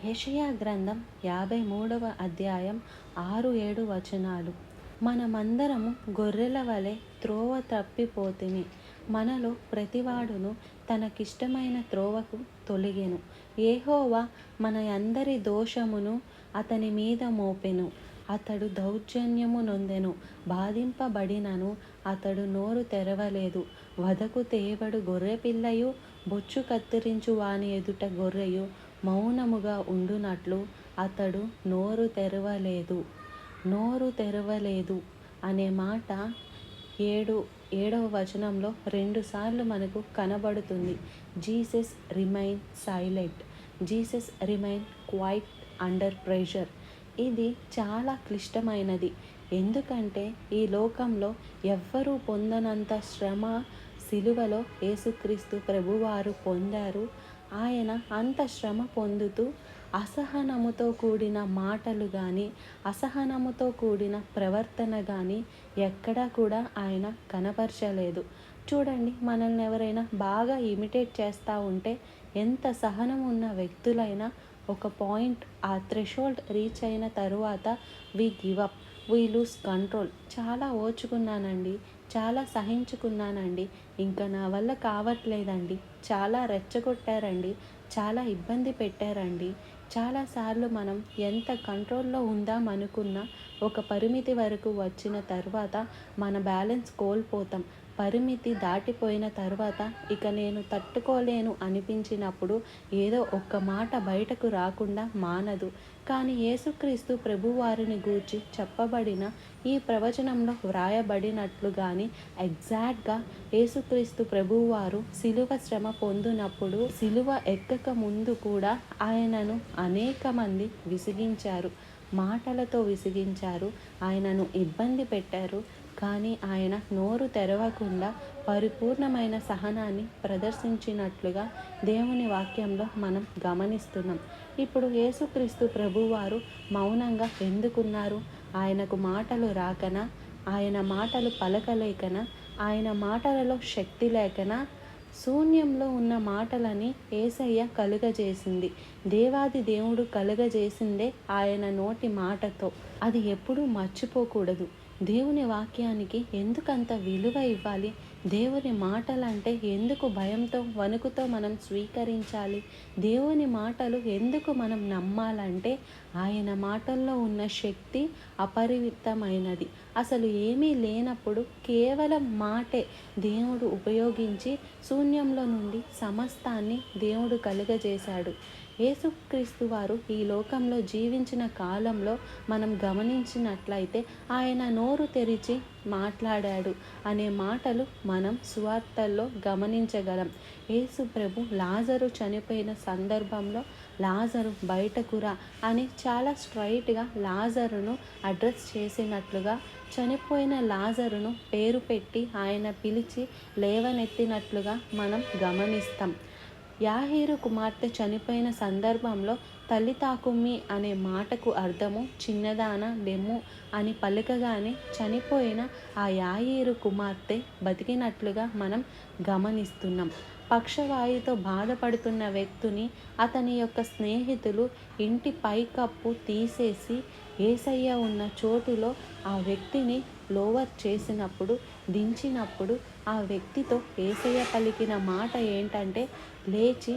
యెషయా గ్రంథం 53వ అధ్యాయం 6-7 వచనాలు. మనమందరము గొర్రెల వలె త్రోవ తప్పిపోతిమి. మనలో ప్రతివాడును తనకిష్టమైన త్రోవకు తొలగెను. యెహోవా మన అందరి దోషమును అతని మీద మోపెను. అతడు దౌర్జన్యము నొందెను, బాధింపబడినను అతడు నోరు తెరవలేదు. వధకు తేబడు గొర్రెపిల్లయు, బొచ్చు కత్తిరించు వాని ఎదుట గొర్రెయు మౌనముగా ఉండునట్లు అతడు నోరు తెరవలేదు అనే మాట 7వ వచనంలో 2 సార్లు మనకు కనబడుతుంది. Jesus remain silent, Jesus remain quiet under pressure. ఇది చాలా క్లిష్టమైనది. ఎందుకంటే ఈ లోకంలో ఎవ్వరూ పొందనంత శ్రమ సిలువలో యేసుక్రీస్తు ప్రభువారు పొందారు. ఆయన అంత శ్రమ పొందుతూ అసహనముతో కూడిన మాటలు కానీ, అసహనముతో కూడిన ప్రవర్తన కానీ ఎక్కడా కూడా ఆయన కనపరచలేదు. చూడండి, మనల్ని ఎవరైనా బాగా ఇమిటేట్ చేస్తూ ఉంటే ఎంత సహనం ఉన్న వ్యక్తులైనా ఒక పాయింట్, ఆ థ్రెషోల్డ్ రీచ్ అయిన తరువాత we give up, we lose control. చాలా ఓర్చుకున్నానండి, చాలా సహించుకున్నానండి, ఇంకా నా వల్ల కావట్లేదండి, చాలా రెచ్చగొట్టారండి, చాలా ఇబ్బంది పెట్టారండి. చాలాసార్లు మనం ఎంత కంట్రోల్లో ఉందాం అనుకున్నా ఒక పరిమితి వరకు వచ్చిన తర్వాత మన బ్యాలెన్స్ కోల్పోతాం. పరిమితి దాటిపోయిన తర్వాత ఇక నేను తట్టుకోలేను అనిపించినప్పుడు ఏదో ఒక్క మాట బయటకు రాకుండా మానదు. కానీ యేసుక్రీస్తు ప్రభువారిని గూర్చి చెప్పబడిన ఈ ప్రవచనంలో వ్రాయబడినట్లుగాని ఎగ్జాక్ట్గా యేసుక్రీస్తు ప్రభువారు సిలువ శ్రమ పొందినప్పుడు, సిలువ ఎక్కక ముందు కూడా ఆయనను అనేక మంది విసిగించారు, మాటలతో విసిగించారు, ఆయనను ఇబ్బంది పెట్టారు. కానీ ఆయన నోరు తెరవకుండా పరిపూర్ణమైన సహనాన్ని ప్రదర్శించినట్లుగా దేవుని వాక్యంలో మనం గమనిస్తున్నాం. ఇప్పుడు యేసుక్రీస్తు ప్రభువారు మౌనంగా ఎందుకున్నారు? ఆయనకు మాటలు రాకనా? ఆయన మాటలు పలకలేకనా? ఆయన మాటలలో శక్తి లేకనా? శూన్యంలో ఉన్న మాటలని యేసయ్య కలుగజేసింది. దేవాది దేవుడు కలుగజేసిందే ఆయన నోటి మాటతో. అది ఎప్పుడూ మర్చిపోకూడదు. దేవుని వాక్యానికి ఎందుకంత విలువ ఇవ్వాలి? దేవుని మాటలంటే ఎందుకు భయంతో, వణుకుతో మనం స్వీకరించాలి? దేవుని మాటలు ఎందుకు మనం నమ్మాలంటే ఆయన మాటల్లో ఉన్న శక్తి అపరిమితమైనది. అసలు ఏమీ లేనప్పుడు కేవలం మాటే దేవుడు ఉపయోగించి శూన్యంలో నుండి సమస్తాన్ని దేవుడు కలుగజేశాడు. యేసుక్రీస్తు వారు ఈ లోకంలో జీవించిన కాలంలో మనం గమనించినట్లయితే ఆయన నోరు తెరిచి మాట్లాడాడు అనే మాటలు మనం సువార్తల్లో గమనించగలం. యేసు ప్రభు లాజరు చనిపోయిన సందర్భంలో లాజరు బయటకు రా అని చాలా స్ట్రైట్గా లాజరును అడ్రస్ చేసినట్లుగా, చనిపోయిన లాజరును పేరు పెట్టి ఆయన పిలిచి లేవనెత్తినట్లుగా మనం గమనిస్తాం. యాయీరు కుమార్తె చనిపోయిన సందర్భంలో తల్లితాకుమ్మి అనే మాటకు అర్థము చిన్నదాన లెమ్ము అని పలకగానే చనిపోయిన ఆ యాయీరు కుమార్తె బతికినట్లుగా మనం గమనిస్తున్నాం. పక్షవాయుతో బాధపడుతున్న వ్యక్తిని అతని యొక్క స్నేహితులు ఇంటి పైకప్పు తీసేసి యేసయ్య ఉన్న చోటులో ఆ వ్యక్తిని లోవర్ చేసినప్పుడు, దించినప్పుడు ఆ వ్యక్తితో యేసయ్య పలికిన మాట ఏంటంటే, లేచి